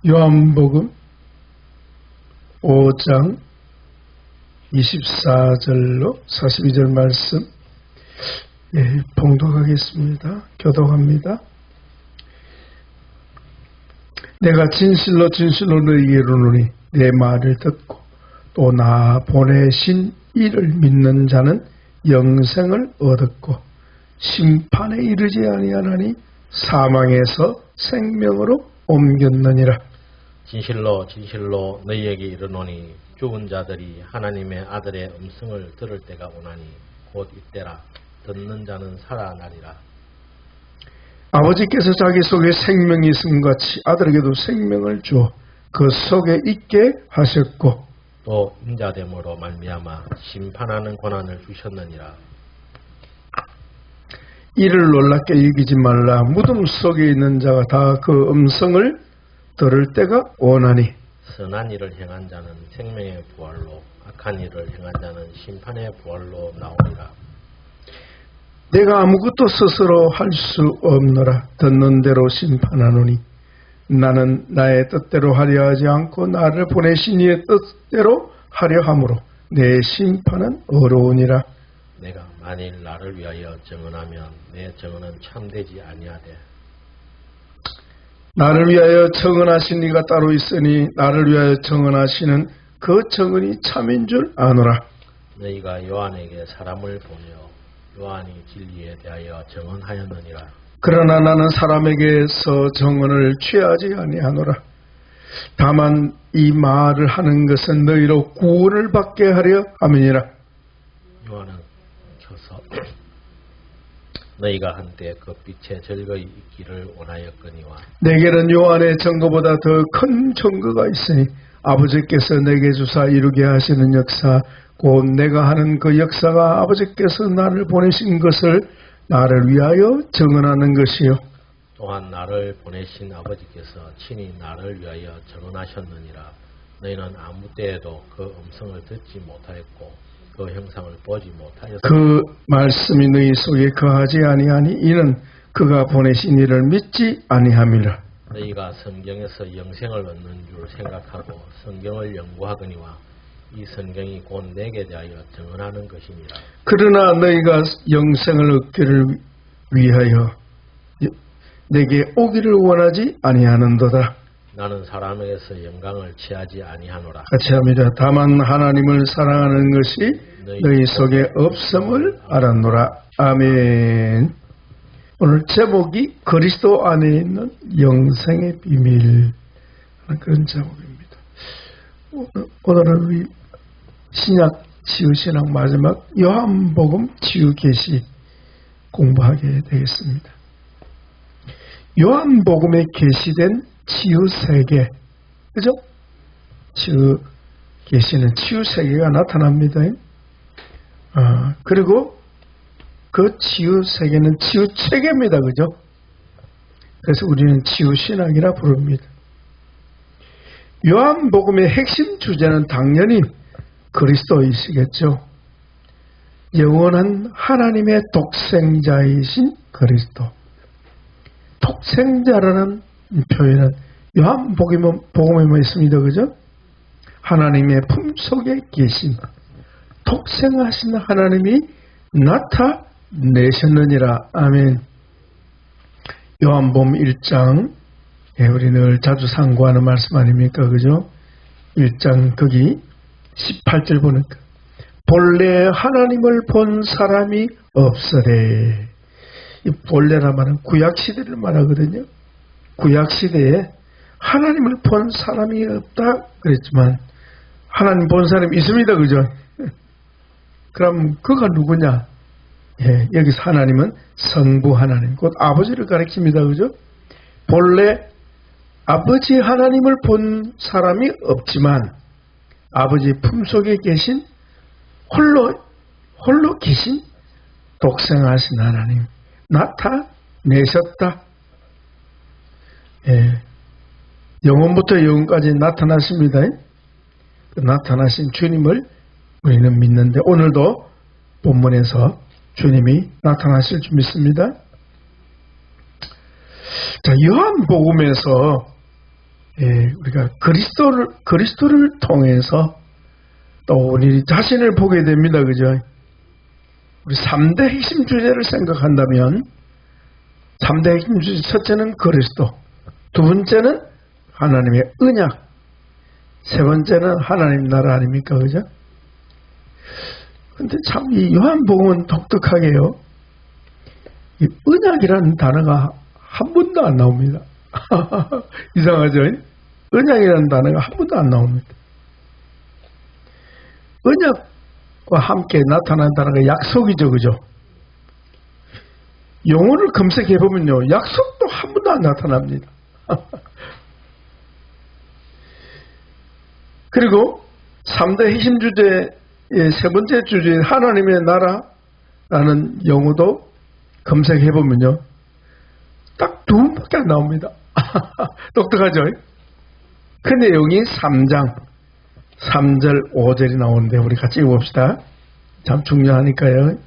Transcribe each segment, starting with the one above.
요한복음 5장 24절로 42절 말씀 봉독하겠습니다. 교독합니다. 내가 진실로 진실로 너희에게 이르노니 내 말을 듣고 또 나 보내신 이를 믿는 자는 영생을 얻었고 심판에 이르지 아니하나니 사망에서 생명으로 옮겼느니라. 진실로 진실로 너희에게 이르노니 죽은 자들이 하나님의 아들의 음성을 들을 때가 오나니 곧 이때라. 듣는 자는 살아나리라. 아버지께서 자기 속에 생명이 있음 같이 아들에게도 생명을 주어 그 속에 있게 하셨고 또 인자됨으로 말미암아 심판하는 권한을 주셨느니라. 이를 놀랍게 여기지 말라. 무덤 속에 있는 자가 다 그 음성을 들을 때가 오나니 선한 일을 행한 자는 생명의 부활로 악한 일을 행한 자는 심판의 부활로 나오리라. 내가 아무것도 스스로 할 수 없노라. 듣는 대로 심판하노니 나는 나의 뜻대로 하려 하지 않고 나를 보내신 이의 뜻대로 하려 함으로 내 심판은 어려우니라. 내가 만일 나를 위하여 증언하면 내 증언은 참되지 아니하되 나를 위하여 증언하신 이가 따로 있으니 나를 위하여 증언하시는 그 증언이 참인 줄 아노라. 너희가 요한에게 사람을 보내어 요한이 진리에 대하여 증언하였느니라. 그러나 나는 사람에게서 증언을 취하지 아니하노라. 다만 이 말을 하는 것은 너희로 구원을 받게 하려 함이니라. 요한은 켜서 너희가 한때 그 빛에 즐거이 있기를 원하였거니와 내게는 요한의 증거보다 더 큰 증거가 있으니 아버지께서 내게 주사 이루게 하시는 역사 곧 내가 하는 그 역사가 아버지께서 나를 보내신 것을 나를 위하여 증언하는 것이요 또한 나를 보내신 아버지께서 친히 나를 위하여 증언하셨느니라. 너희는 아무 때에도 그 음성을 듣지 못하였고 그 형상을 보지 못하였으니 그 말씀이 너희 속에 거하지 아니하니 이는 그가 보내신 이를 믿지 아니함이라. 너희가 성경에서 영생을 얻는 줄 생각하고 성경을 연구하거니와 이 성경이 곧 내게 대하여 증언하는 것이니라. 그러나 너희가 영생을 얻기를 위하여 내게 오기를 원하지 아니하는도다. 나는 사람에게서 영광을 취하지 아니하노라. 같이 합니다. 다만 하나님을 사랑하는 것이 너희 속에 없음을 알았노라. 아멘. 오늘 제목이 그리스도 안에 있는 영생의 비밀 그런 제목입니다. 오늘은 우리 신약 치유신학 마지막 요한복음 치유계시 공부하게 되겠습니다. 요한복음에 계시된 치유세계, 그죠? 치유계시는 치유세계가 나타납니다. 그리고 그 치유세계는 치유체계입니다. 그죠? 그래서 우리는 치유신학이라 부릅니다. 요한복음의 핵심 주제는 당연히 그리스도이시겠죠. 영원한 하나님의 독생자이신 그리스도. 독생자라는 표현은 요한복음에만 있습니다. 그죠? 하나님의 품속에 계신 독생하신 하나님이 나타내셨느니라. 아멘. 요한복음 1장 우리 늘 자주 상고하는 말씀 아닙니까? 그죠? 1장 거기 18절 보니까 본래 하나님을 본 사람이 없으되 이 본래라 말은 구약시대를 말하거든요. 구약시대에 하나님을 본 사람이 없다 그랬지만 하나님 본 사람이 있습니다. 그죠? 그럼 그가 누구냐? 여기서 하나님은 성부 하나님 곧 아버지를 가리킵니다. 그죠? 본래 아버지 하나님을 본 사람이 없지만 아버지 품속에 계신 홀로 계신 독생하신 하나님 나타내셨다. 영원부터 영원까지 나타나십니다. 나타나신 주님을 우리는 믿는데 오늘도 본문에서 주님이 나타나실 줄 믿습니다. 자, 요한복음에서 우리가 그리스도를 통해서 또 우리 자신을 보게 됩니다. 그죠? 우리 3대 핵심 주제를 생각한다면 3대 핵심 주제 첫째는 그리스도, 두 번째는 하나님의 언약, 세 번째는 하나님 나라 아닙니까? 그죠? 근데 참 이 요한복음은 독특하게요. 이 언약이라는 단어가 한 번도 안 나옵니다. 이상하죠? 언약이라는 단어가 한 번도 안 나옵니다. 언약과 함께 나타난 단어가 약속이죠. 그죠? 용어를 검색해보면요. 약속도 한 번도 안 나타납니다. 그리고 3대 핵심 주제의 세 번째 주제인 하나님의 나라라는 용어도 검색해보면요. 딱 두 번밖에 안 나옵니다. 독특하죠? 그 내용이 3장 3절 5절이 나오는데 우리 같이 읽어봅시다. 참 중요하니까요.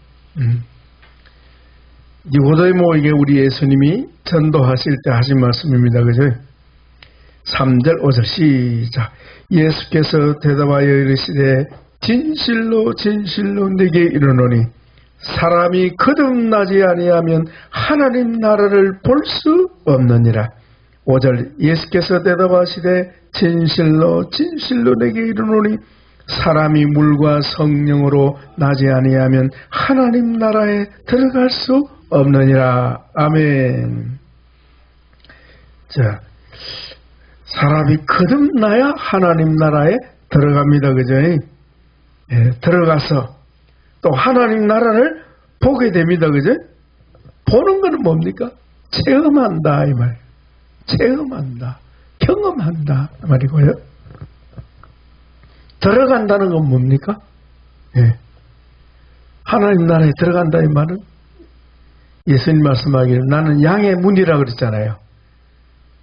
니고데모 우리 예수님이 전도하실 때 하신 말씀입니다. 그죠? 3절 5절 시작. 예수께서 대답하여 이르시되 진실로 진실로 네게 이르노니 사람이 거듭나지 아니하면 하나님 나라를 볼 수 없느니라. 5절 예수께서 대답하시되 진실로 진실로 네게 이르노니 사람이 물과 성령으로 나지 아니하면 하나님 나라에 들어갈 수 없느니라. 아멘. 자, 사람이 거듭나야 하나님 나라에 들어갑니다. 그죠? 들어가서 또 하나님 나라를 보게 됩니다. 그죠? 보는 것은 뭡니까? 체험한다 이 말. 체험한다. 경험한다 이 말이고요. 들어간다는 건 뭡니까? 하나님 나라에 들어간다 이 말은 예수님 말씀하기를 나는 양의 문이라 그랬잖아요.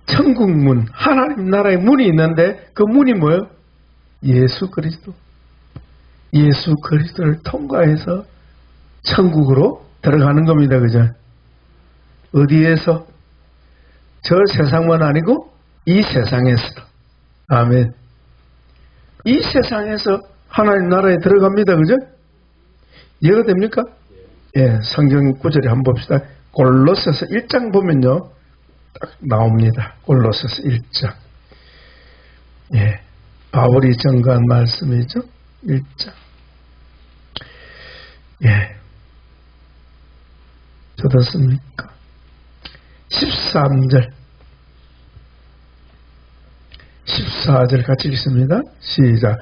천국 문, 하나님 나라의 문이 있는데 그 문이 뭐예요? 예수 그리스도. 예수 그리스도를 통과해서 천국으로 들어가는 겁니다. 그죠? 어디에서? 저 세상만 아니고 이 세상에서. 아멘. 이 세상에서 하나님 나라에 들어갑니다. 그죠? 이해가 됩니까? 예, 성경 구절에 한번 봅시다. 골로새서 1장 보면요. 딱 나옵니다. 골로새서 1장. 예. 바울이 전가한 말씀이죠. 1장. 예. 저렇습니까? 13절. 14절 같이 읽습니다. 시작.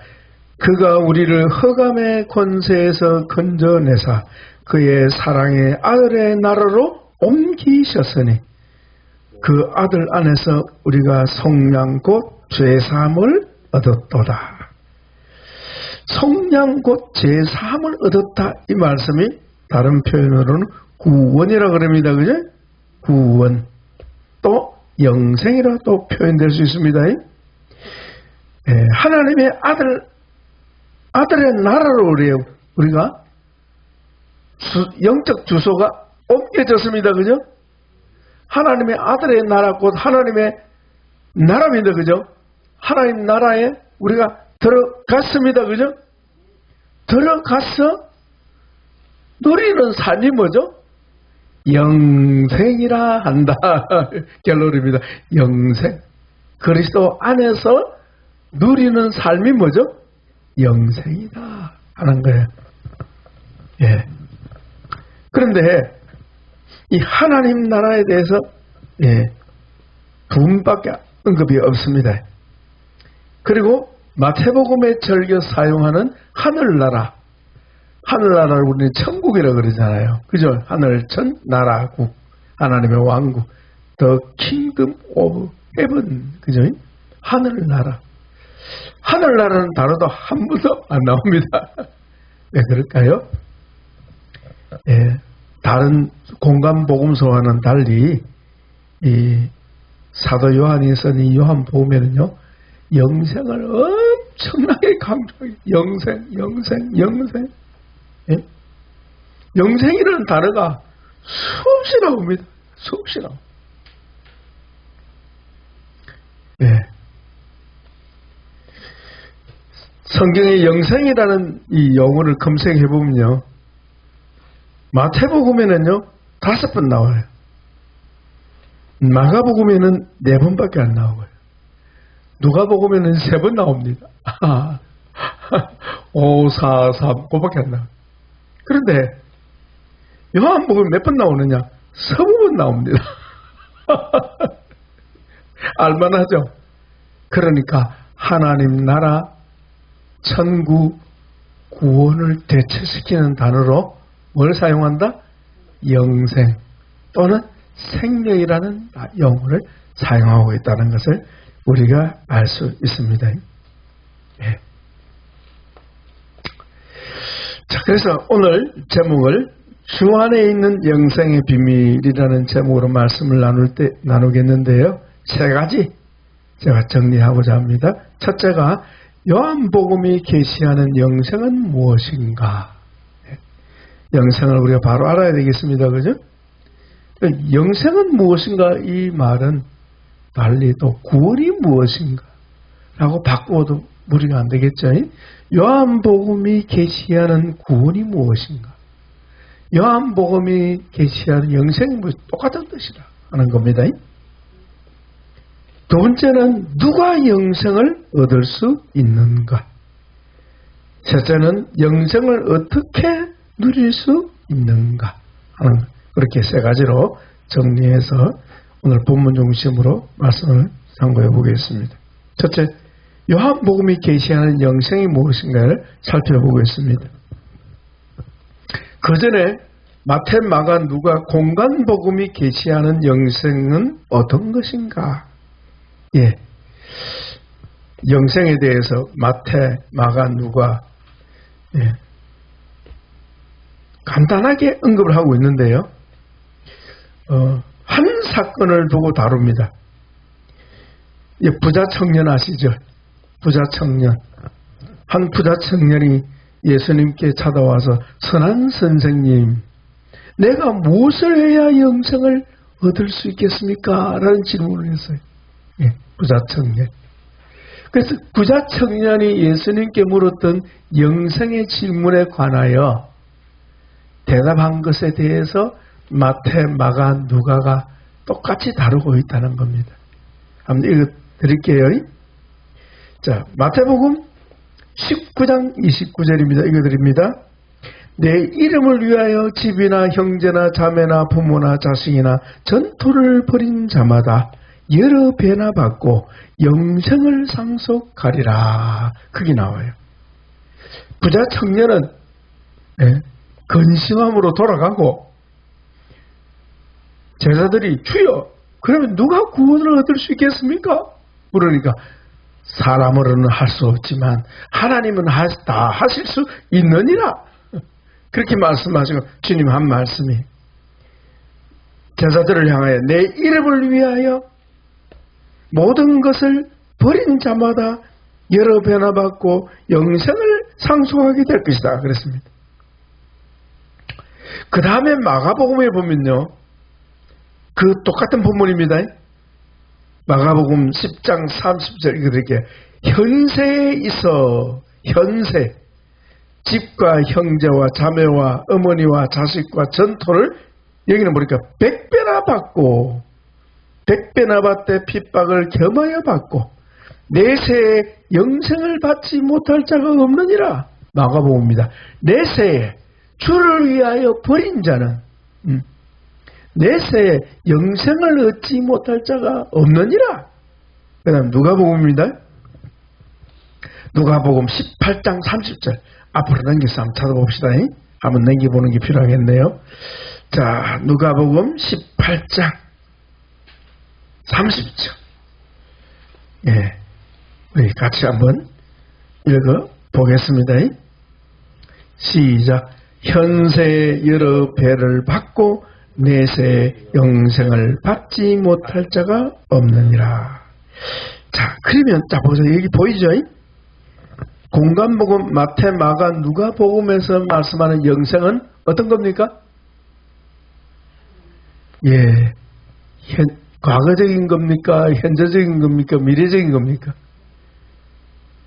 그가 우리를 흑암의 권세에서 건져내사 그의 사랑의 아들의 나라로 옮기셨으니 그 아들 안에서 우리가 속량 곧 죄사함을 얻었도다. 속량 곧 죄사함을 얻었다. 이 말씀이 다른 표현으로는 구원이라 그럽니다. 그죠? 구원. 또 영생이라 또 표현될 수 있습니다. 하나님의 아들의 나라로 우리가 영적 주소가 옮겨졌습니다. 그죠? 하나님의 아들의 나라 곧 하나님의 나라입니다. 그죠? 하나님 나라에 우리가 들어갔습니다. 그죠? 들어가서 누리는 삶이 뭐죠? 영생이라 한다. 결론입니다. 영생. 그리스도 안에서 누리는 삶이 뭐죠? 영생이다 하는 거예요. 예. 그런데 이 하나님 나라에 대해서 두 분밖에 언급이 없습니다. 그리고 마태복음에 즐겨 사용하는 하늘나라. 하늘나라를 우리는 천국이라고 그러잖아요. 그죠? 하늘천 나라국. 하나님의 왕국. The kingdom of heaven. 그죠? 하늘나라. 하늘나라는 단어도 한 번도 안 나옵니다. 왜 그럴까요? 예, 다른 공간복음서와는 달리 이 사도 요한이 쓴 이 요한복음에는요 영생을 엄청나게 강조해요. 영생. 예? 영생이라는 단어가 수없이 나옵니다. 수없이 나옵니다. 예. 성경에 영생이라는 이 용어를 검색해 보면요, 마태복음에는요 5번 나와요. 마가복음에는 4번밖에 안 나오고요. 누가복음에는 3번 나옵니다. 5, 4, 3 그거밖에 안 나와요. 그런데 요한복음 몇 번 나오느냐? 20번 나옵니다. 알만하죠? 그러니까 하나님 나라, 천국, 구원을 대체시키는 단어로 뭘 사용한다? 영생 또는 생명이라는 용어를 사용하고 있다는 것을 우리가 알 수 있습니다. 예. 자, 그래서 오늘 제목을 주 안에 있는 영생의 비밀이라는 제목으로 말씀을 나누겠는데요. 3가지 제가 정리하고자 합니다. 첫째가 요한복음이 계시하는 영생은 무엇인가? 영생을 우리가 바로 알아야 되겠습니다. 그죠? 영생은 무엇인가? 이 말은 달리 또 구원이 무엇인가? 라고 바꾸어도 무리가 안 되겠죠? 요한복음이 계시하는 구원이 무엇인가? 요한복음이 계시하는 영생이 똑같은 뜻이라 하는 겁니다. 두 번째는 누가 영생을 얻을 수 있는가? 셋째는 영생을 어떻게 누릴 수 있는가 하는, 그렇게 3가지로 정리해서 오늘 본문 중심으로 말씀을 상고해 보겠습니다. 첫째, 요한복음이 계시하는 영생이 무엇인가를 살펴보겠습니다. 그 전에 마태, 마가, 누가 공간복음이 계시하는 영생은 어떤 것인가? 예, 영생에 대해서 마태, 마가, 누가 간단하게 언급을 하고 있는데요. 한 사건을 두고 다룹니다. 부자 청년 아시죠? 부자 청년. 한 부자 청년이 예수님께 찾아와서 선한 선생님, 내가 무엇을 해야 영생을 얻을 수 있겠습니까? 라는 질문을 했어요. 예, 부자 청년. 그래서 부자 청년이 예수님께 물었던 영생의 질문에 관하여 대답한 것에 대해서 마태, 마가, 누가가 똑같이 다루고 있다는 겁니다. 한번 읽어드릴게요. 자, 마태복음 19장 29절입니다. 읽어드립니다. 내 이름을 위하여 집이나 형제나 자매나 부모나 자식이나 전토를 벌인 자마다 여러 배나 받고 영생을 상속하리라. 그게 나와요. 부자 청년은 근심함으로 돌아가고, 제자들이 주여, 그러면 누가 구원을 얻을 수 있겠습니까? 그러니까 사람으로는 할 수 없지만 하나님은 다 하실 수 있느니라. 그렇게 말씀하시고, 주님 한 말씀이 제자들을 향하여 내 이름을 위하여 모든 것을 버린 자마다 여러 배나 받고 영생을 상속하게 될 것이다 그랬습니다. 그 다음에 마가복음에 보면요, 그 똑같은 본문입니다. 마가복음 10장 30절 이렇게, 현세에 있어, 현세, 집과 형제와 자매와 어머니와 자식과 전토를, 여기는 보니까 100배나 받고, 100배나 받되 핍박을 겸하여 받고 내세에 영생을 받지 못할 자가 없느니라. 마가복음입니다. 내세에 주를 위하여 버린 자는 내세에 영생을 얻지 못할 자가 없느니라. 그 다음 누가복음입니다. 누가복음 18장 30절 앞으로 넘겨서 한번 찾아봅시다. 한번 넘겨보는 게 필요하겠네요. 자, 누가복음 18장 30절. 예, 우리 같이 한번 읽어보겠습니다. 시작. 현세에 여러 배를 받고 내세에 영생을 받지 못할 자가 없느니라. 자, 그러면 자 보세요. 여기 보이죠? 공간복음 마태, 마가, 누가복음에서 말씀하는 영생은 어떤 겁니까? 예, 과거적인 겁니까? 현재적인 겁니까? 미래적인 겁니까?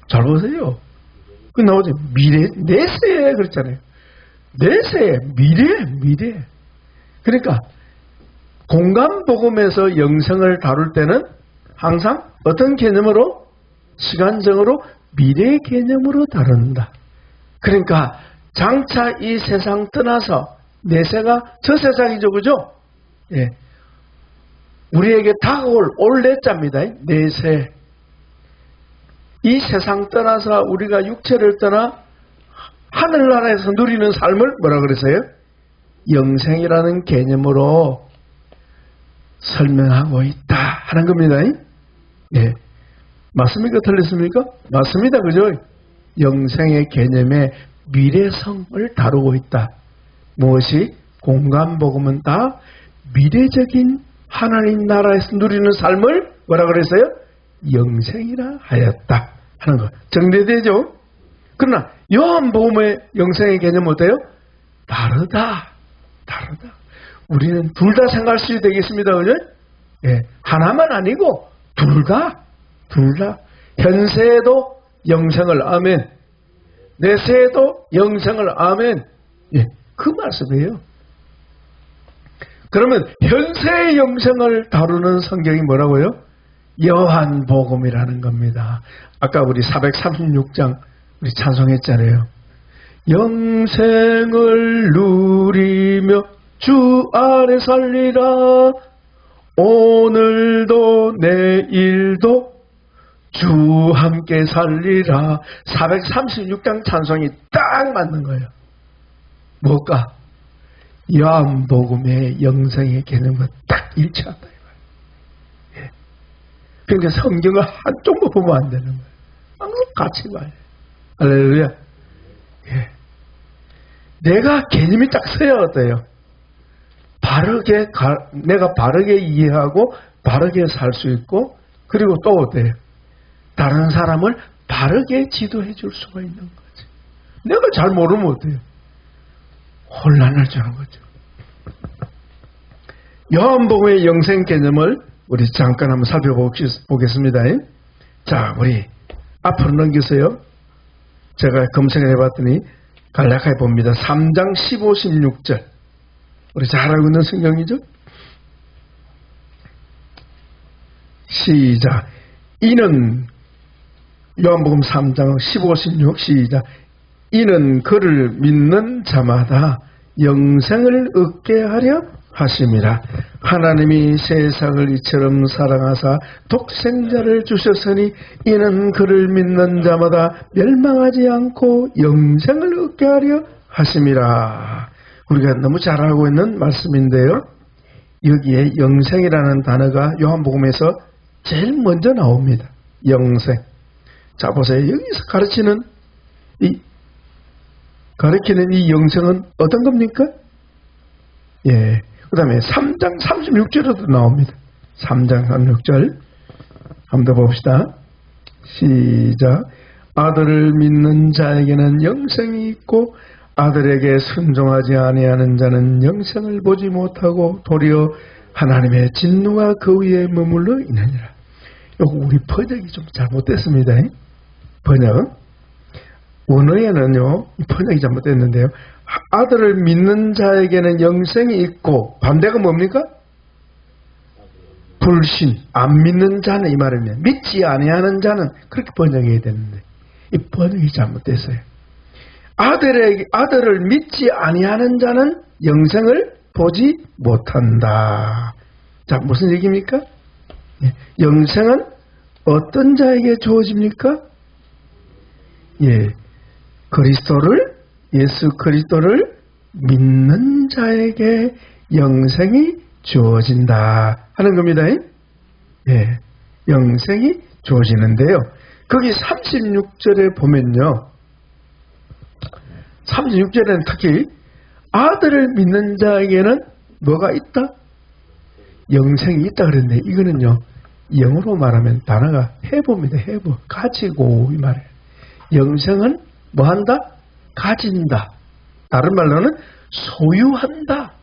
잘 보세요. 그 나오죠. 미래, 내세 그랬잖아요. 내세, 미래. 그러니까 공간복음에서 영생을 다룰 때는 항상 어떤 개념으로? 시간적으로 미래 개념으로 다룬다. 그러니까 장차 이 세상 떠나서 내세가 저 세상이죠, 그죠? 예. 우리에게 다가올 올내자입니다. 내세. 이 세상 떠나서 우리가 육체를 떠나 하늘나라에서 누리는 삶을 뭐라 그랬어요? 영생이라는 개념으로 설명하고 있다 하는 겁니다. 예. 맞습니까? 틀렸습니까? 맞습니다. 그죠? 영생의 개념의 미래성을 다루고 있다. 무엇이? 공간복음은 다 미래적인 하나님 나라에서 누리는 삶을 뭐라 그랬어요? 영생이라 하였다 하는 거. 정리되죠? 그러나 요한복음의 영생의 개념은 어때요? 다르다. 우리는 둘 다 생각할 수 되겠습니다. 그죠? 예. 하나만 아니고 둘 다. 현세에도 영생을 아멘. 내세에도 영생을 아멘. 예. 그 말씀이에요. 그러면 현세의 영생을 다루는 성경이 뭐라고요? 요한복음이라는 겁니다. 아까 우리 436장 우리 찬송했잖아요. 영생을 누리며 주 안에 살리라. 오늘도 내일도 주 함께 살리라. 436장 찬송이 딱 맞는 거예요. 뭘까? 요한복음의 영생의 개념과 딱 일치한다. 예. 그러니까 성경을 한쪽만 보면 안 되는 거예요. 항상 같이 봐요. 할렐루야. 예. 내가 개념이 딱 서야 어때요? 내가 바르게 이해하고 바르게 살 수 있고, 그리고 또 어때요? 다른 사람을 바르게 지도해 줄 수가 있는 거지. 내가 잘 모르면 어때요? 혼란을 주는 거죠. 요한복음의 영생 개념을 우리 잠깐 한번 살펴보겠습니다. 자, 우리 앞으로 넘기세요. 제가 검색을 해봤더니 간략하게 봅니다. 3장 15, 16절. 우리 잘 알고 있는 성경이죠? 시작. 이는 요한복음 3장 15, 16 시작. 이는 그를 믿는 자마다 영생을 얻게 하려 하심이라. 하나님이 세상을 이처럼 사랑하사 독생자를 주셨으니 이는 그를 믿는 자마다 멸망하지 않고 영생을 얻게 하려 하심이라. 우리가 너무 잘 알고 있는 말씀인데요. 여기에 영생이라는 단어가 요한복음에서 제일 먼저 나옵니다. 영생. 자, 보세요. 여기서 가르치는 이 영생은 어떤 겁니까? 예. 그 다음에 3장 36절에도 나옵니다. 3장 36절. 한번 더 봅시다. 시작. 아들을 믿는 자에게는 영생이 있고 아들에게 순종하지 아니하는 자는 영생을 보지 못하고 도리어 하나님의 진노가 그 위에 머물러 있느니라. 요거 우리 번역이 좀 잘못됐습니다. 번역. 원어에는요, 번역이 잘못됐는데요. 아들을 믿는 자에게는 영생이 있고 반대가 뭡니까? 불신, 안 믿는 자는 이 말입니다. 믿지 아니하는 자는 그렇게 번역해야 되는데 이 번역이 잘못됐어요. 아들을 믿지 아니하는 자는 영생을 보지 못한다. 자, 무슨 얘기입니까? 영생은 어떤 자에게 주어집니까? 예, 예수 그리스도를 믿는 자에게 영생이 주어진다 하는 겁니다. 예, 영생이 주어지는데요. 거기 36절에 보면요. 36절에는 특히 아들을 믿는 자에게는 뭐가 있다? 영생이 있다 그랬는데 이거는요. 영어로 말하면 단어가 해보입니다. 해보. 가지고 이 말이에요. 영생은 뭐한다? 가진다. 다른 말로는 소유한다.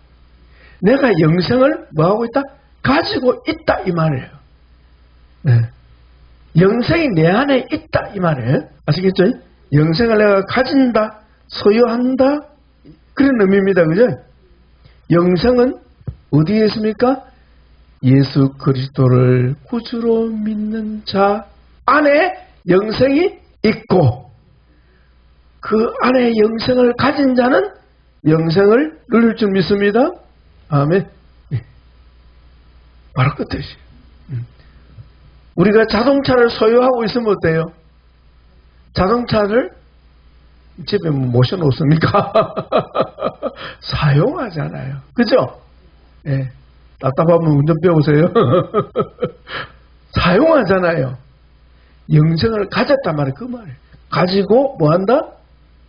내가 영생을 뭐하고 있다? 가지고 있다 이 말이에요. 네. 영생이 내 안에 있다 이 말이에요. 아시겠죠? 영생을 내가 가진다, 소유한다, 그런 의미입니다. 그죠? 영생은 어디에 있습니까? 예수 그리스도를 구주로 믿는 자 안에 영생이 있고, 그 안에 영생을 가진 자는 영생을 누릴 줄 믿습니다. 아멘. 바로 그 뜻이에요. 우리가 자동차를 소유하고 있으면 어때요? 자동차를 집에 모셔놓습니까? 사용하잖아요. 그죠? 예. 답답하면 운전 배우세요. 사용하잖아요. 영생을 가졌단 말이에요. 그 말이에요. 가지고 뭐 한다?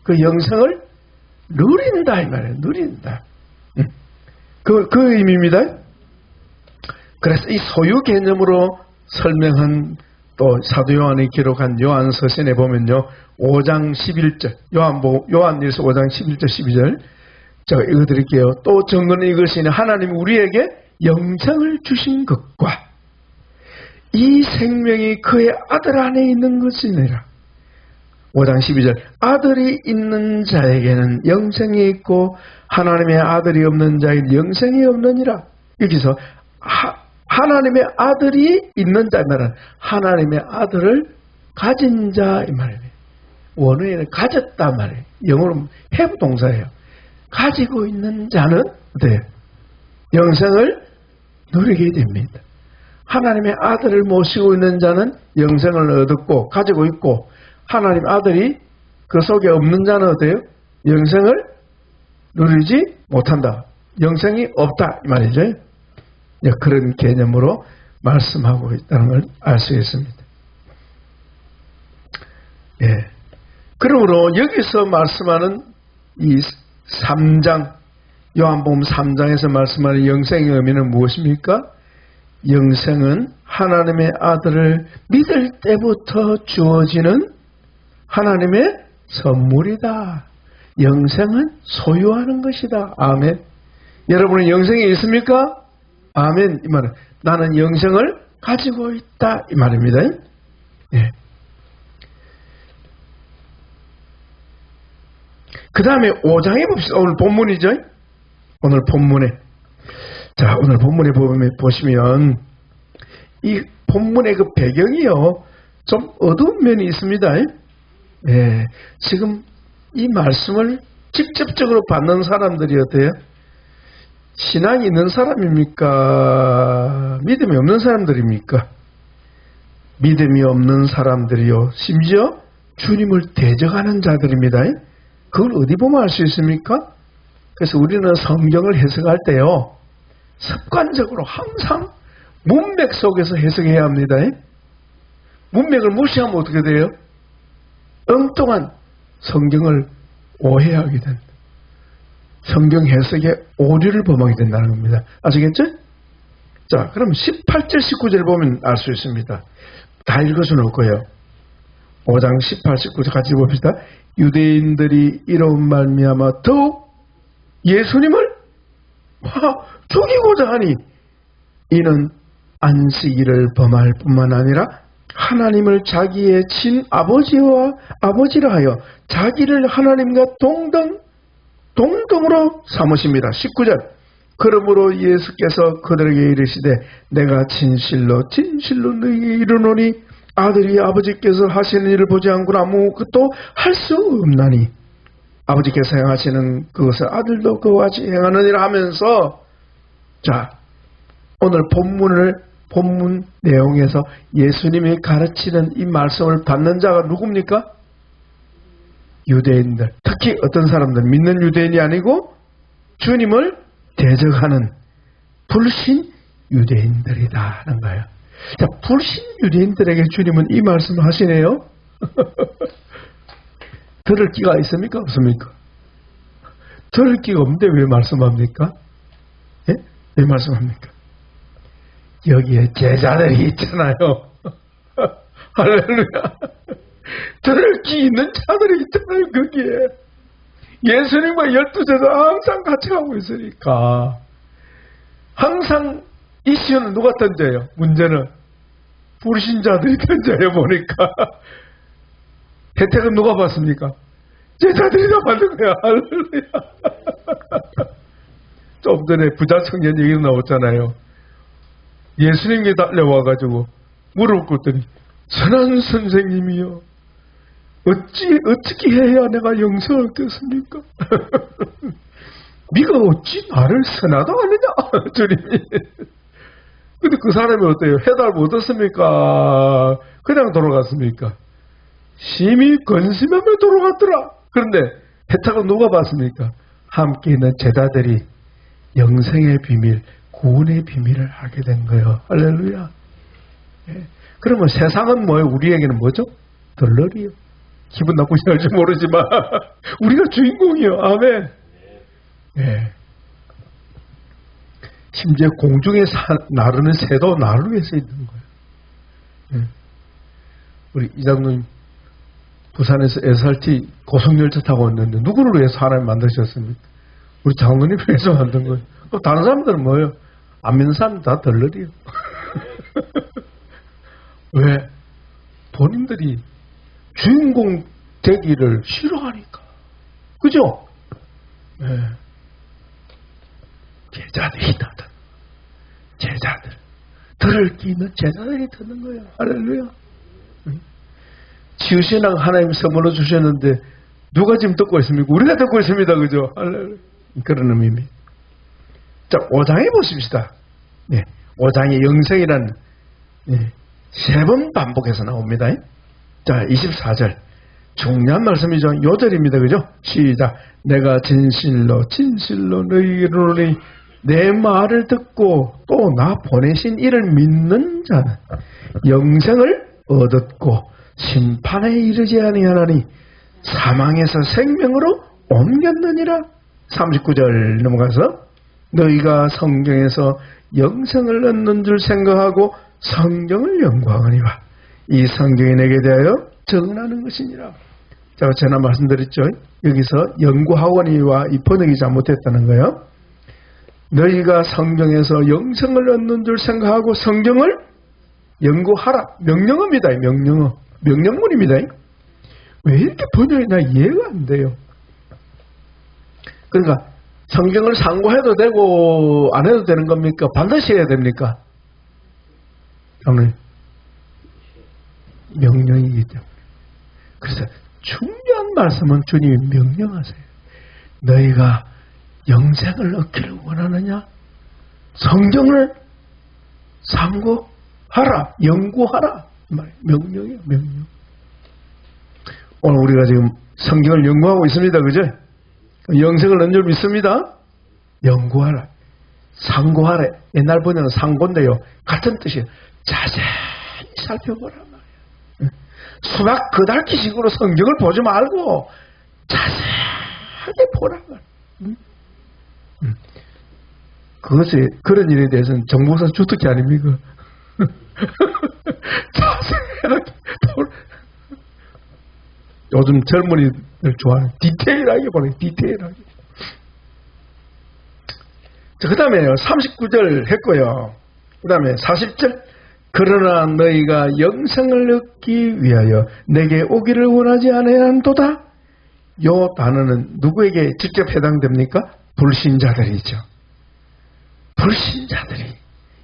그 영생을 누린다 이 말이에요. 누린다. 그 의미입니다. 그래서 이 소유 개념으로 설명한 또 사도 요한이 기록한 요한 서신에 보면요, 5장 11절 요한일서 5장 11절 12절 제가 읽어드릴게요. 또 증거는 이것이니 하나님이 우리에게 영생을 주신 것과 이 생명이 그의 아들 안에 있는 것이니라. 5장 12절 아들이 있는 자에게는 영생이 있고 하나님의 아들이 없는 자에게는 영생이 없느니라. 여기서 하나님의 아들이 있는 자 말은 하나님의 아들을 가진 자 이 말이에요. 원어에는 가졌다 말이에요. 영어로 have 동사예요. 가지고 있는 자는 어때요? 영생을 누리게 됩니다. 하나님의 아들을 모시고 있는 자는 영생을 얻었고 가지고 있고, 하나님 아들이 그 속에 없는 자는 어때요? 영생을 누리지 못한다. 영생이 없다 이 말이죠. 그런 개념으로 말씀하고 있다는 걸 알 수 있습니다. 예. 그러므로 여기서 말씀하는 이 3장, 요한복음 3장에서 말씀하는 영생의 의미는 무엇입니까? 영생은 하나님의 아들을 믿을 때부터 주어지는 하나님의 선물이다. 영생은 소유하는 것이다. 아멘. 여러분은 영생이 있습니까? 아멘. 이 말은 나는 영생을 가지고 있다 이 말입니다. 예. 그 다음에 5장에 봅시다. 오늘 본문이죠. 오늘 본문에. 자, 오늘 본문에 보시면 이 본문의 그 배경이요, 좀 어두운 면이 있습니다. 예. 지금 이 말씀을 직접적으로 받는 사람들이 어때요? 신앙이 있는 사람입니까? 믿음이 없는 사람들입니까? 믿음이 없는 사람들이요, 심지어 주님을 대적하는 자들입니다. 그걸 어디 보면 알 수 있습니까? 그래서 우리는 성경을 해석할 때요, 습관적으로 항상 문맥 속에서 해석해야 합니다. 문맥을 무시하면 어떻게 돼요? 엉뚱한 성경을 오해하게 된다. 성경 해석에 오류를 범하게 된다는 겁니다. 아시겠죠? 자, 그럼 18절 19절 보면 알 수 있습니다. 다 읽을 수는 없고요. 5장 18, 19절 같이 봅시다. 유대인들이 이런 말미암아 더욱 예수님을 죽이고자 하니 이는 안식일을 범할 뿐만 아니라 하나님을 자기의 친아버지라 하여 자기를 하나님과 동등으로 삼으십니다. 19절 그러므로 예수께서 그들에게 이르시되 내가 진실로 너희에게 이르노니 아들이 아버지께서 하시는 일을 보지 않고는 아무것도 할 수 없나니 아버지께서 행하시는 그것을 아들도 그와 같이 행하느니라 하면서, 자, 오늘 본문 내용에서 예수님이 가르치는 이 말씀을 받는 자가 누굽니까? 유대인들. 특히 어떤 사람들, 믿는 유대인이 아니고 주님을 대적하는 불신 유대인들이다 하는 거예요. 자, 불신 유대인들에게 주님은 이 말씀을 하시네요. 들을 기가 있습니까? 없습니까? 들을 기가 없는데 왜 말씀합니까? 예? 왜 말씀합니까? 여기에 제자들이 있잖아요. 할렐루야. 들을 기 있는 자들이 있잖아요. 거기에 예수님과 12제자 항상 같이 가고 있으니까. 항상 이슈는 누가 던져요? 문제는 불신자들이 던져요. 보니까 혜택은 누가 받습니까? 제자들이 다 받는 거야. 할렐루야. 좀 전에 부자 청년 얘기 나왔잖아요. 예수님께 달려와가지고 무릎 꿇더니 선한 선생님이요, 어떻게 해야 내가 영생을 얻겠습니까? 네가 어찌 나를 선하다 하느냐, 주님이. 근데 그 사람이 어때요? 해답을 못 얻었습니까? 그냥 돌아갔습니까? 심히 근심하며 돌아갔더라. 그런데 혜택은 누가 받습니까? 함께 있는 제자들이 영생의 비밀, 구원의 비밀을 알게 된 거예요. 할렐루야. 예. 그러면 세상은 뭐예요? 우리에게는 뭐죠? 덜러리요. 기분 나쁘지 할지 모르지만 우리가 주인공이요. 아멘. 예. 심지어 공중에 나르는 새도 나를 위해서 있는 거예요. 예. 우리 이장로님 부산에서 SRT 고속열차 타고 왔는데 누구를 위해서 하나님 만드셨습니까? 우리 장로님 위해서 만든 거예요. 그럼 다른 사람들은 뭐예요? 안 믿는 사람은 다 덜러리요. 왜? 본인들이 주인공 되기를 싫어하니까. 그죠? 네. 제자들이 다 듣는, 제자들. 들을 기 있는 제자들이 듣는 거예요. 할렐루야. 치유신앙 하나님 선물로 주셨는데 누가 지금 듣고 있습니까? 우리가 듣고 있습니다. 그죠? 할렐루야. 그런 의미입니다. 자, 5장에 보십시다. 네, 5장의 영생이라는, 네, 3번 반복해서 나옵니다. 자, 24절. 중요한 말씀이죠. 요절입니다. 그죠? 시작. 내가 진실로 너희에게 이르노니 내 말을 듣고 또 나 보내신 이를 믿는 자는 영생을 얻었고 심판에 이르지 아니하나니 사망에서 생명으로 옮겼느니라. 39절 넘어가서 너희가 성경에서 영생을 얻는 줄 생각하고 성경을 연구하거니와 이 성경이 내게 대하여 증언하는 것이니라. 제가 전에 말씀드렸죠. 여기서 연구하거니와 이 번역이 잘못됐다는 거예요. 너희가 성경에서 영생을 얻는 줄 생각하고 성경을 연구하라. 명령어입니다. 명령어. 명령문입니다. 왜 이렇게 번역이 나 이해가 안 돼요. 그러니까 성경을 상고해도 되고 안 해도 되는 겁니까? 반드시 해야 됩니까? 오늘 명령이기 때문에. 그래서 중요한 말씀은 주님이 명령하세요. 너희가 영생을 얻기를 원하느냐? 성경을 상고하라, 연구하라. 명령이에요, 명령. 오늘 우리가 지금 성경을 연구하고 있습니다. 그죠? 영생을 얻는 줄 믿습니다. 연구하라. 상고하라. 옛날 번역은 상고인데요. 같은 뜻이에요. 자세히 살펴보란 말이에요. 수박 그달기식으로 성경을 보지 말고 자세하게 보란 말이에요. 그런 일에 대해서는 정보사 주특기 아닙니까? 자세하게 보라. 요즘 젊은이들 좋아하는 디테일하게 보라. 디테일하게. 자, 그 다음에 39절 했고요. 그 다음에 40절. 그러나 너희가 영생을 얻기 위하여 내게 오기를 원하지 아니한도다. 요 단어는 누구에게 직접 해당됩니까? 불신자들이죠. 불신자들이.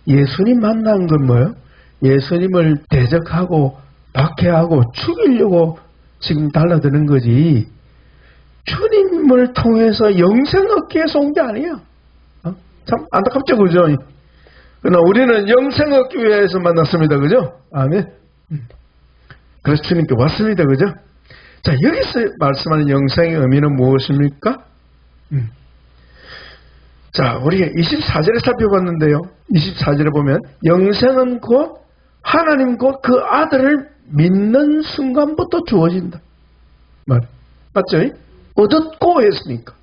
예수님 만난 건 뭐예요? 예수님을 대적하고 박해하고 죽이려고 지금 달라드는 거지. 주님을 통해서 영생 얻기 위해서 온 게 아니야. 참 안타깝죠, 그죠? 그러나 우리는 영생 얻기 위해서 만났습니다, 그죠? 아멘. 그래서 주님께 왔습니다, 그죠? 자, 여기서 말씀하는 영생의 의미는 무엇입니까? 자, 우리가 24절에 살펴봤는데요. 24절에 보면 영생은 곧 하나님 곧 그 아들을 믿는 순간부터 주어진다. 맞죠? 얻었고 했으니까.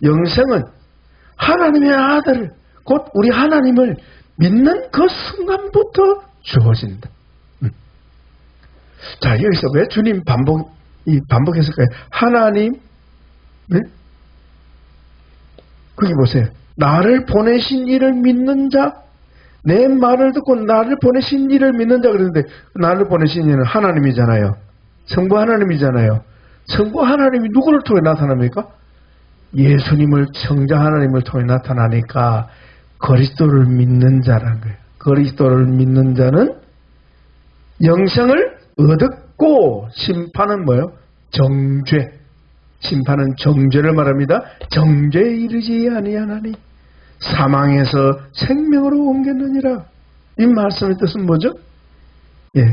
영생은 하나님의 아들을 곧 우리 하나님을 믿는 그 순간부터 주어진다. 자, 여기서 왜 주님 반복했을까요? 하나님, 네? 거기 보세요. 나를 보내신 이를 믿는 자, 내 말을 듣고 나를 보내신 이를 믿는 자 그러는데 나를 보내신 이는 하나님이잖아요. 성부 하나님이잖아요. 성부 하나님이 누구를 통해 나타납니까? 예수님을 성자 하나님을 통해 나타나니까 그리스도를 믿는 자라는 거예요. 그리스도를 믿는 자는 영생을 얻었고 심판은 뭐예요? 정죄. 심판은 정죄를 말합니다. 정죄에 이르지 아니하나니 사망에서 생명으로 옮겼느니라. 이 말씀의 뜻은 뭐죠? 예.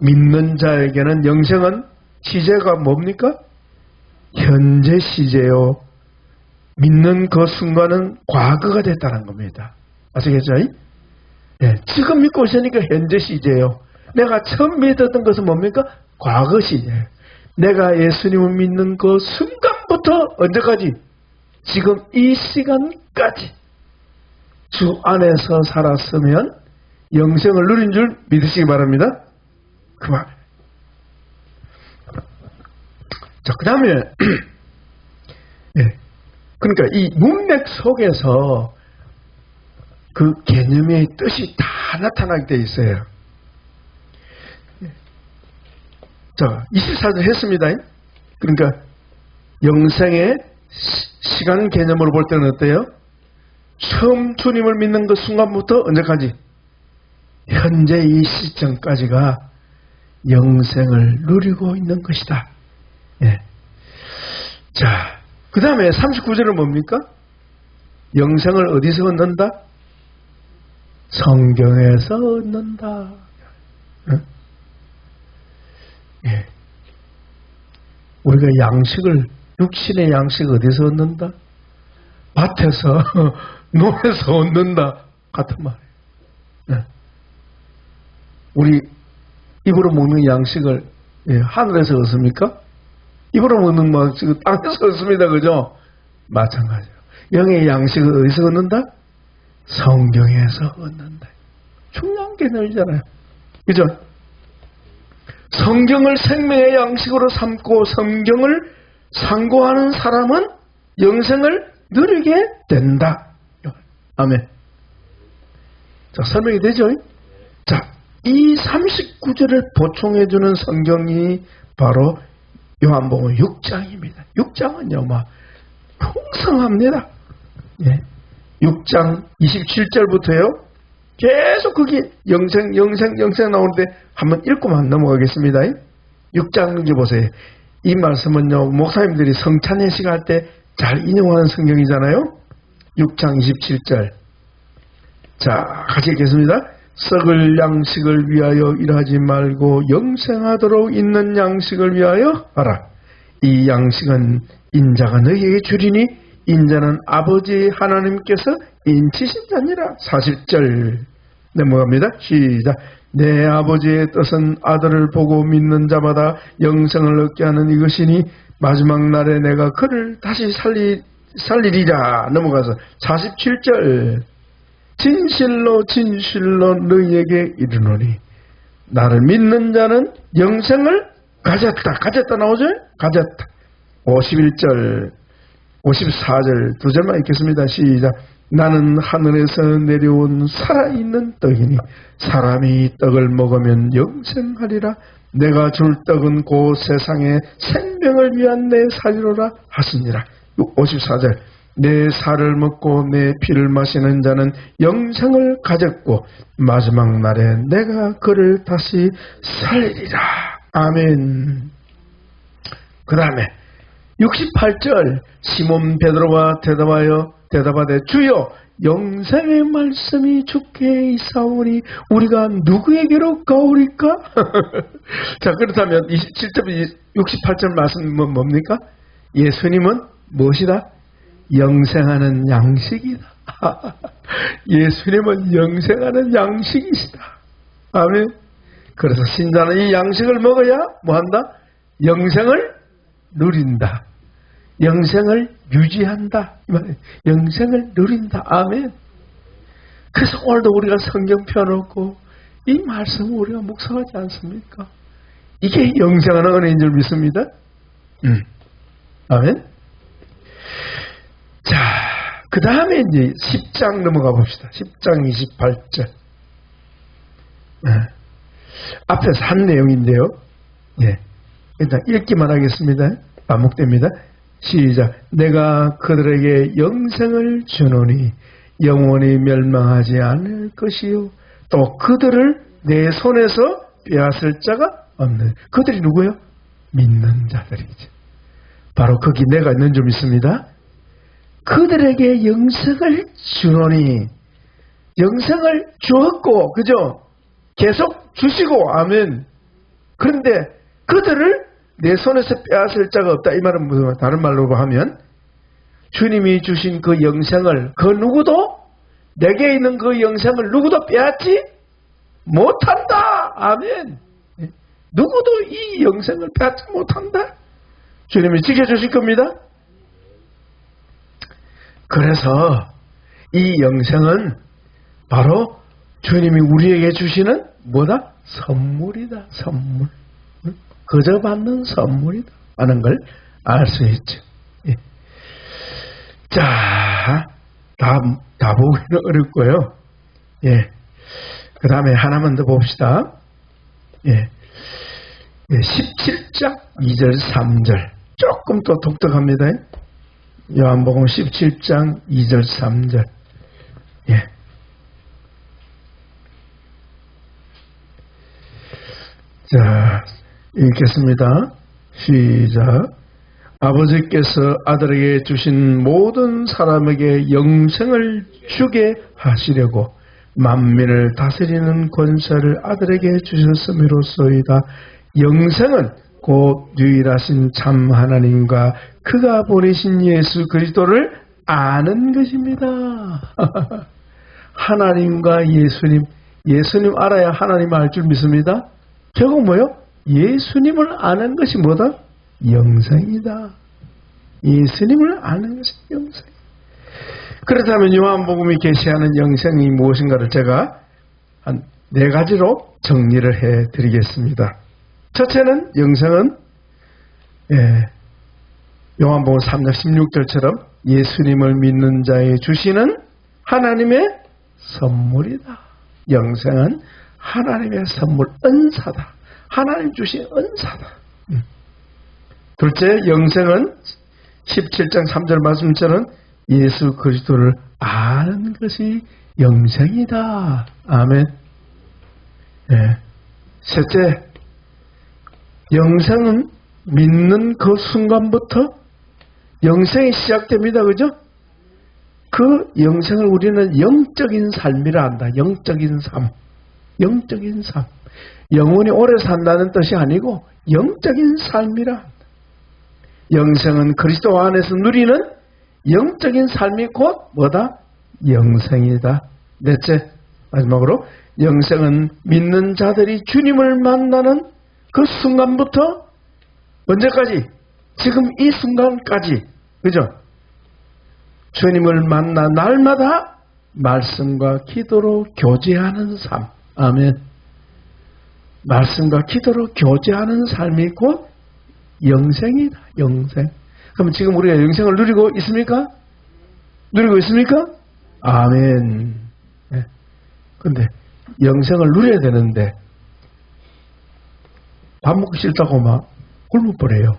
믿는 자에게는 영생은 시제가 뭡니까? 현재 시제요. 믿는 그 순간은 과거가 됐다는 겁니다. 아시겠죠? 예. 지금 믿고 있으니까 현재 시제요. 내가 처음 믿었던 것은 뭡니까? 과거 시제예요. 내가 예수님을 믿는 그 순간부터 언제까지? 지금 이 시간까지 주 안에서 살았으면 영생을 누린 줄 믿으시기 바랍니다. 그 말. 자, 그 다음에, 예. 그러니까 이 문맥 속에서 그 개념의 뜻이 다 나타나게 돼 있어요. 자, 24절 했습니다. 그러니까 영생의 시간 개념으로 볼 때는 어때요? 처음 주님을 믿는 그 순간부터 언제까지? 현재 이 시점까지가 영생을 누리고 있는 것이다. 예. 자, 그 다음에 39절은 뭡니까? 영생을 어디서 얻는다? 성경에서 얻는다. 예. 우리가 양식을, 육신의 양식을 어디서 얻는다? 밭에서, 논에서 얻는다. 같은 말이에요. 예. 우리 입으로 먹는 양식을 하늘에서 얻습니까? 입으로 먹는 양식을 땅에서 얻습니다. 그죠? 마찬가지예요. 영의 양식을 어디서 얻는다? 성경에서 얻는다. 중요한 개념이잖아요. 그죠? 성경을 생명의 양식으로 삼고 성경을 상고하는 사람은 영생을 누리게 된다. 아멘. 자, 설명이 되죠? 자, 이 39절을 보충해주는 성경이 바로 요한복음 6장입니다. 6장은요, 막 풍성합니다. 예. 6장 27절부터요. 계속 거기 영생 나오는데 한번 읽고만 넘어가겠습니다. 6장 이제 보세요. 이 말씀은요, 목사님들이 성찬 예식할 때 잘 인용하는 성경이잖아요. 6장 27절. 자, 같이 읽겠습니다. 썩을 양식을 위하여 일하지 말고 영생하도록 있는 양식을 위하여 하라. 이 양식은 인자가 너희에게 주리니 인자는 아버지 하나님께서 인치신 자니라. 40절 넘어갑니다. 시작. 내 아버지의 뜻은 아들을 보고 믿는 자마다 영생을 얻게 하는 이것이니 마지막 날에 내가 그를 다시 살리리라. 넘어가서 47절. 진실로 진실로 너희에게 이르노니 나를 믿는 자는 영생을 가졌다 나오죠? 가졌다. 51절 54절 두 절만 읽겠습니다. 시작. 나는 하늘에서 내려온 살아있는 떡이니 사람이 떡을 먹으면 영생하리라. 내가 줄 떡은 그 세상의 생명을 위한 내 살이로라 하시니라. 54절. 내 살을 먹고 내 피를 마시는 자는 영생을 가졌고 마지막 날에 내가 그를 다시 살리리라. 아멘. 그 다음에 68절. 시몬 베드로가 대답하되 주여 영생의 말씀이 주께 있사오니 우리가 누구에게로 가오리까? 자, 그렇다면 27절 68절 말씀은 뭡니까? 예수님은 무엇이다? 영생하는 양식이다. 예수님은 영생하는 양식이시다. 아멘. 그래서 신자는 이 양식을 먹어야 뭐한다? 영생을 누린다. 영생을 유지한다. 영생을 누린다. 아멘. 그래서 오늘도 우리가 성경 펴놓고 이 말씀을 우리가 묵상하지 않습니까? 이게 영생하는 은혜인 줄 믿습니다. 아멘. 자, 그 다음에 이제 10장 넘어가 봅시다. 10장 28절. 앞에서 한 내용인데요. 예. 일단 읽기만 하겠습니다. 반복됩니다. 시작. 내가 그들에게 영생을 주노니 영원히 멸망하지 않을 것이요. 또 그들을 내 손에서 빼앗을 자가 없는. 그들이 누구요? 믿는 자들이죠. 바로 거기 내가 있는 줄 믿습니다. 그들에게 영생을 주노니 영생을 주었고 그죠? 계속 주시고 아멘. 그런데 그들을 내 손에서 빼앗을 자가 없다. 이 말은 무슨 말? 다른 말로 하면 주님이 주신 그 영생을 그 누구도 내게 있는 그 영생을 누구도 빼앗지 못한다. 아멘. 누구도 이 영생을 빼앗지 못한다. 주님이 지켜주실 겁니다. 그래서 이 영생은 바로 주님이 우리에게 주시는 뭐다? 선물이다. 선물. 그저 받는 선물이다 하는 걸 알 수 있죠. 예. 자, 다 보기는 어렵고요. 예. 그 다음에 하나만 더 봅시다. 예. 17장 2절 3절 조금 또 독특합니다. 요한복음 17장 2절 3절. 예. 자, 읽겠습니다. 시작. 아버지께서 아들에게 주신 모든 사람에게 영생을 주게 하시려고 만민을 다스리는 권세를 아들에게 주셨음이로소이다. 영생은 곧 유일하신 참 하나님과 그가 보내신 예수 그리스도를 아는 것입니다. 하나님과 예수님 알아야 하나님 알 줄 믿습니다. 결국 뭐요? 예수님을 아는 것이 뭐다? 영생이다. 예수님을 아는 것이 영생. 그렇다면 요한복음이 계시하는 영생이 무엇인가를 제가 한 4가지로 정리를 해 드리겠습니다. 첫째는 영생은 요한복음 3장 16절처럼 예수님을 믿는 자에 주시는 하나님의 선물이다. 영생은 하나님의 선물, 은사다. 하나님 주신 은사다. 둘째, 영생은 17장 3절 말씀처럼 예수 그리스도를 아는 것이 영생이다. 아멘. 네. 셋째, 영생은 믿는 그 순간부터 영생이 시작됩니다. 그죠? 그 영생을 우리는 영적인 삶이라 한다. 영적인 삶. 영적인 삶. 영혼이 오래 산다는 뜻이 아니고 영적인 삶이라 한다. 영생은 그리스도 안에서 누리는 영적인 삶이 곧 뭐다? 영생이다. 넷째, 마지막으로 영생은 믿는 자들이 주님을 만나는 그 순간부터 언제까지? 지금 이 순간까지. 그죠? 주님을 만나 날마다 말씀과 기도로 교제하는 삶. 아멘. 말씀과 기도로 교제하는 삶이 곧 영생이다. 영생. 그럼 지금 우리가 영생을 누리고 있습니까? 누리고 있습니까? 아멘. 네. 근데 영생을 누려야 되는데 밥 먹기 싫다고 막 굶어버려요.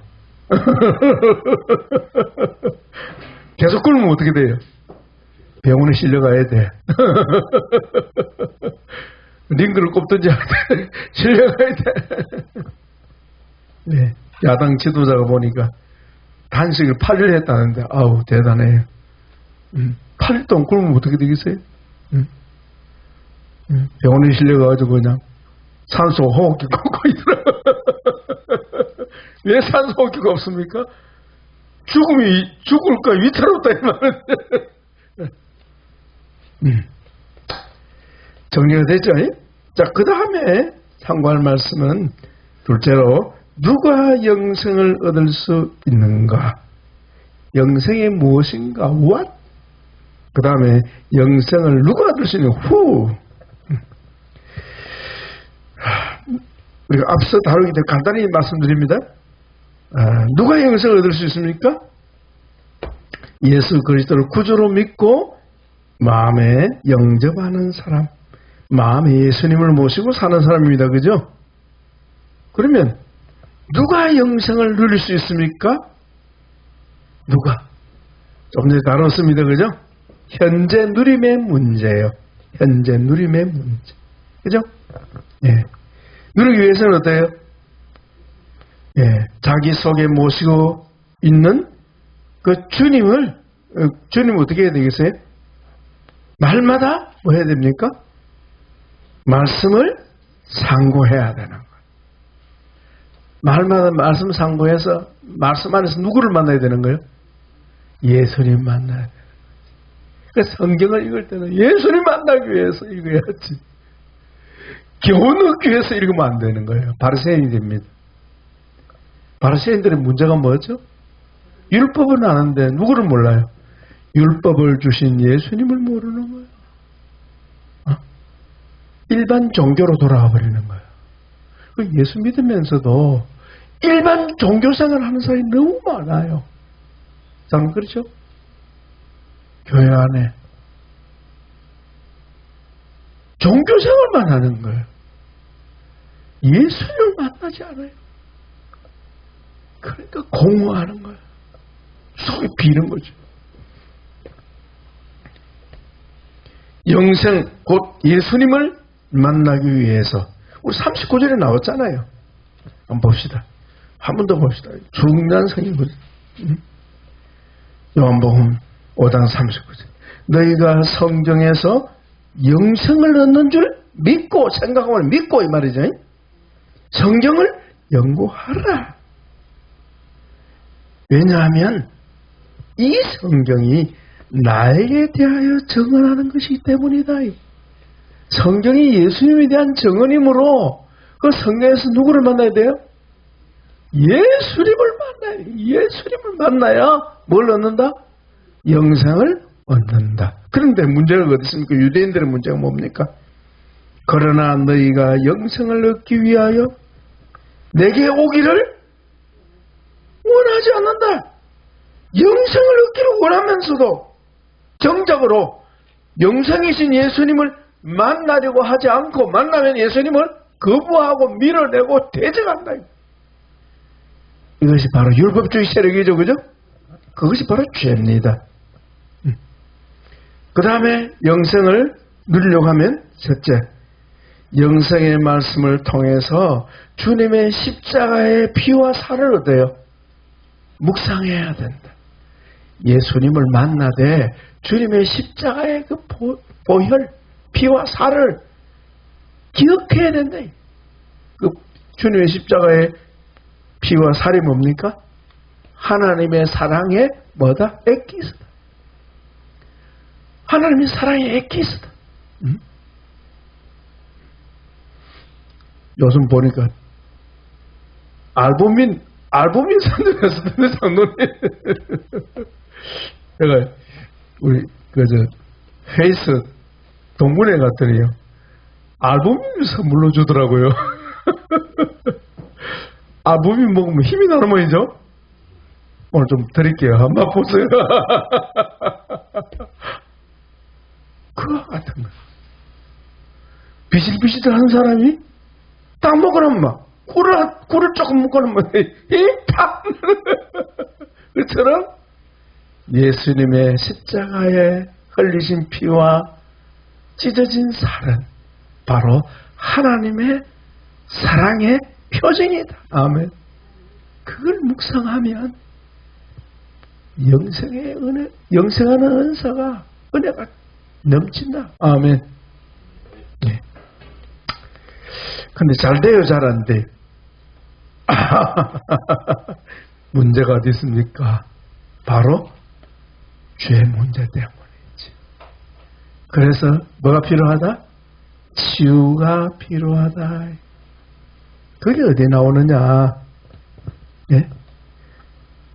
계속 굶으면 어떻게 돼요? 병원에 실려가야 돼. 링크를 꼽든지 실려가야 돼. 네. 야당 지도자가 보니까 단식을 8일 했다는데 아우 대단해요. 8일 동안 굶으면 어떻게 되겠어요? 병원에 실려가가지고 그냥 산소 호흡기 꽂고 있더라고요. 왜 산소 호흡기가 없습니까? 죽을까 위태롭다 이 말은. 정리가 됐죠? 자, 그 다음에 참고할 말씀은 둘째로 누가 영생을 얻을 수 있는가? 영생이 무엇인가? What? 그 다음에 영생을 누가 얻을 수 있는가? Who? 우리가 앞서 다루기 때문에 간단히 말씀드립니다. 누가 영생을 얻을 수 있습니까? 예수 그리스도를 구주로 믿고 마음에 영접하는 사람, 마음에 예수님을 모시고 사는 사람입니다. 그죠? 그러면 누가 영생을 누릴 수 있습니까? 누가? 좀 전에 다뤘습니다. 그죠? 현재 누림의 문제예요. 현재 누림의 문제. 그죠? 예. 누리기 위해서는 어때요? 예. 자기 속에 모시고 있는 그 주님을 어떻게 해야 되겠어요? 날마다 뭐 해야 됩니까? 말씀을 상고해야 되는 거예요. 날마다 말씀 상고해서 말씀 안에서 누구를 만나야 되는 거예요? 예수님 만나야 돼요. 그래서 성경을 읽을 때는 예수님 만나기 위해서 읽어야지. 교훈 얻기 위해서 읽으면 안 되는 거예요. 바리새인이 됩니다. 바리새인들의 문제가 뭐죠? 율법은 아는데 누구를 몰라요? 율법을 주신 예수님을 모르는 거예요. 일반 종교로 돌아와 버리는 거예요. 예수 믿으면서도 일반 종교생활 하는 사람이 너무 많아요. 참 그렇죠? 교회 안에 종교생활만 하는 거예요. 예수님을 만나지 않아요. 그러니까 공허하는 거예요. 속이 비는 거죠. 영생 곧 예수님을 만나기 위해서 우리 39절에 나왔잖아요. 한번 봅시다. 한 번 더 봅시다. 중요한 성경이거든요. 요한복음 5장 39절. 너희가 성경에서 영생을 얻는 줄 믿고 생각하면 믿고 이 말이죠. 성경을 연구하라. 왜냐하면 이 성경이 나에게 대하여 증언하는 것이기 때문이다. 성경이 예수님에 대한 증언이므로 그 성경에서 누구를 만나야 돼요? 예수님을 만나야 돼요. 예수님을 만나야 뭘 얻는다? 영생을 얻는다. 그런데 문제가 어디 있습니까? 유대인들의 문제가 뭡니까? 그러나 너희가 영생을 얻기 위하여 내게 오기를 원하지 않는다. 영생을 얻기를 원하면서도 정적으로 영생이신 예수님을 만나려고 하지 않고 만나면 예수님을 거부하고 밀어내고 대적한다. 이것이 바로 율법주의 세력이죠. 그죠? 그것이 바로 죄입니다. 그 다음에 영생을 누리려고 하면 첫째, 영생의 말씀을 통해서 주님의 십자가의 피와 살을 얻어요. 묵상해야 된다. 예수님을 만나되 주님의 십자가의 그 보혈, 피와 살을 기억해야 된다. 그 주님의 십자가의 피와 살이 뭡니까? 하나님의 사랑의 뭐다? 엑기스다. 하나님의 사랑의 엑기스다. 요즘 보니까 알부민 선전했었는데 장로님. 제가 우리 페이스 동문회 갔더니요. 알부민을 선물로 주더라고요. 알부민 먹으면 힘이 나는 모양이죠? 오늘 좀 드릴게요. 한번 보세요. 그와 같은 거. 비실비실한 사람이 딱 먹으면 막 꿀을 조금 먹으면 팍! 그처럼 예수님의 십자가에 흘리신 피와 찢어진 살은 바로 하나님의 사랑의 표징이다. 아멘. 그걸 묵상하면 영생의 은혜, 영생하는 은사가, 은혜가 넘친다. 아멘. 네. 근데 잘 돼요, 잘 안 돼? 문제가 어디 있습니까? 바로 죄 문제 때문이지. 그래서 뭐가 필요하다? 치유가 필요하다. 그게 어디 나오느냐? 예?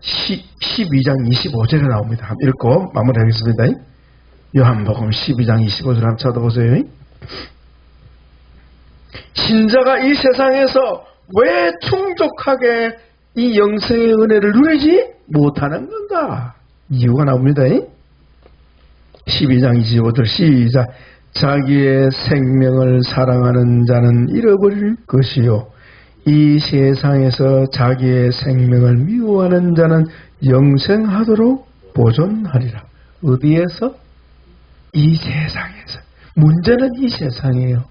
12장 25절에 나옵니다. 한번 읽고 마무리하겠습니다. 요한복음 12장 25절 한번 찾아보세요. 신자가 이 세상에서 왜 충족하게 이 영생의 은혜를 누리지 못하는 건가? 이유가 나옵니다. 12장 25절 시작. 자기의 생명을 사랑하는 자는 잃어버릴 것이요 이 세상에서 자기의 생명을 미워하는 자는 영생하도록 보존하리라. 어디에서? 이 세상에서. 문제는 이 세상이에요.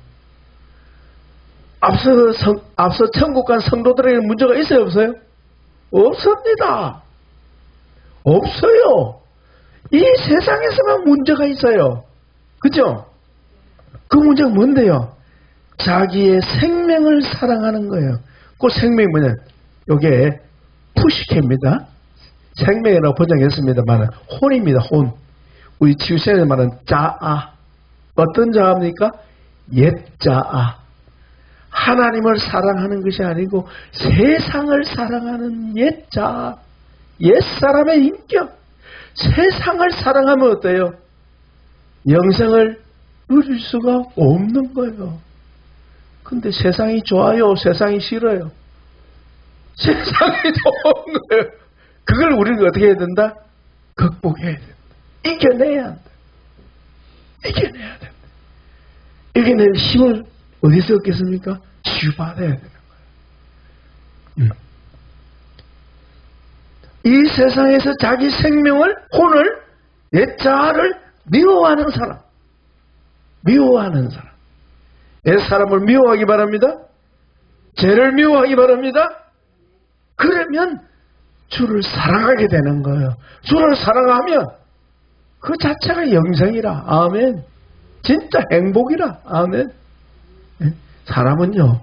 앞서 천국 간 성도들에게 문제가 있어요, 없어요? 없습니다. 없어요. 이 세상에서만 문제가 있어요. 그죠? 그 문제가 뭔데요? 자기의 생명을 사랑하는 거예요. 그 생명이 뭐냐? 요게 푸시케입니다. 생명이라고 번역했습니다만 혼입니다. 혼. 우리 치유생에 말하는 자아. 어떤 자아입니까? 옛자아. 하나님을 사랑하는 것이 아니고 세상을 사랑하는 옛자아. 옛사람의 인격. 세상을 사랑하면 어때요? 영생을 누릴 수가 없는 거예요. 근데 세상이 좋아요? 세상이 싫어요? 세상이 좋은 거예요. 그걸 우리가 어떻게 해야 된다? 극복해야 된다. 이겨내야 한다. 이겨내야 된다. 이겨낼 힘을 어디서 얻겠습니까? 치유받아야 되는 거예요. 이 세상에서 자기 생명을, 혼을, 옛자아를 미워하는 사람. 미워하는 사람. 옛사람을 미워하기 바랍니다. 죄를 미워하기 바랍니다. 그러면 주를 사랑하게 되는 거예요. 주를 사랑하면 그 자체가 영생이라. 아멘. 진짜 행복이라. 아멘. 사람은요,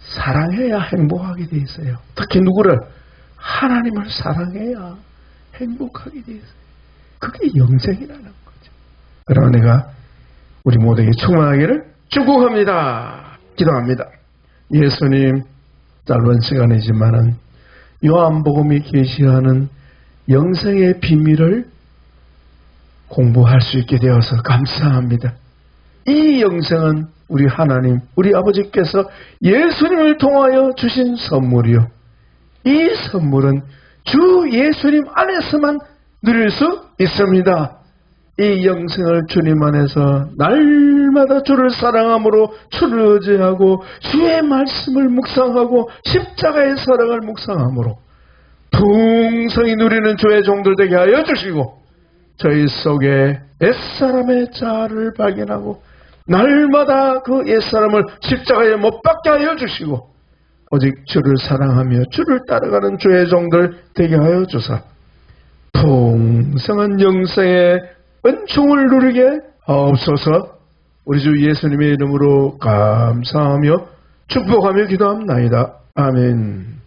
사랑해야 행복하게 돼 있어요. 특히 누구를? 하나님을 사랑해야 행복하게 돼 있어요. 그게 영생이라는 거죠. 그러나 내가 우리 모두에게 충만하기를 축복합니다. 기도합니다. 예수님, 짧은 시간이지만은 요한복음이 계시하는 영생의 비밀을 공부할 수 있게 되어서 감사합니다. 이 영생은 우리 하나님, 우리 아버지께서 예수님을 통하여 주신 선물이요. 이 선물은 주 예수님 안에서만 누릴 수 있습니다. 이 영생을 주님 안에서 날마다 주를 사랑함으로 주를 의지하고 주의 말씀을 묵상하고 십자가의 사랑을 묵상함으로 풍성히 누리는 주의 종들 되게 하여 주시고 저희 속에 옛사람의 자아를 발견하고 날마다 그 옛사람을 십자가에 못 박게 하여 주시고 오직 주를 사랑하며 주를 따라가는 주의 종들 되게 하여 주사 풍성한 영생의 은총을 누리게 하옵소서. 우리 주 예수님의 이름으로 감사하며 축복하며 기도합나이다. 아멘.